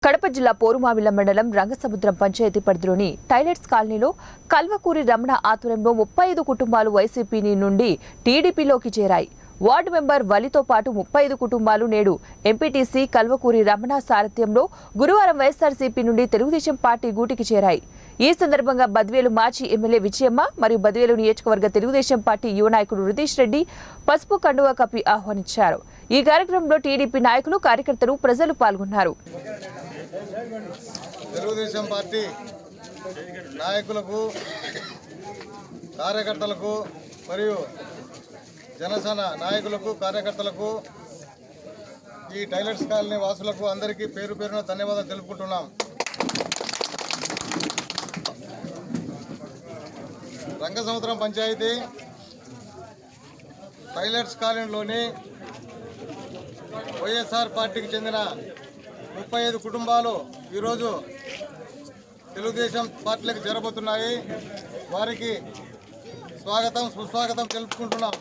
కడప జిల్లా పోరుమావిల మండలం రంగసముద్రం పంచాయతీ పరిధిలోని టైలర్స్ కాలనీలో కల్వకూరి రమణ ఆధ్వర్యంలో 35 కుటుంబాలు వైసీపీ నుండి టీడీపీలోకి చేరాయి. వార్డు మెంబర్ వలితో పాటు 35 కుటుంబాలు నేడు ఎంపీటీసీ కల్వకూరి రమణ సారథ్యంలో గురువారం వైఎస్ఆర్సీపీ నుండి తెలుగుదేశం పార్టీ గూటికి చేరాయి. ఈ సందర్భంగా బద్వేలు మాజీ ఎమ్మెల్యే విజయమ్మ మరియు బద్వేలు నియోజకవర్గ తెలుగుదేశం పార్టీ యువ నాయకుడు రితీష్ రెడ్డి పసుపు కండువా కప్పి ఆహ్వానించారు. ఈ కార్యక్రమంలో టీడీపీ నాయకులు, కార్యకర్తలు, ప్రజలు పాల్గొన్నారు. తెలుగుదేశం పార్టీ నాయకులకు, కార్యకర్తలకు మరియు జనసేన నాయకులకు, కార్యకర్తలకు, ఈ టైలర్స్ కాలనీ వాసులకు అందరికీ పేరు పేరున ధన్యవాదాలు తెలుపుకుంటున్నాం. రంగసముద్రం పంచాయతీ టైలర్స్ కాలనీలోని వైఎస్ఆర్ పార్టీకి చెందిన 35 కుటుంబాలు ఈరోజు తెలుగుదేశం పార్టీలకు చేరబోతున్నాయి. వారికి స్వాగతం, సుస్వాగతం తెలుపుకుంటున్నాం.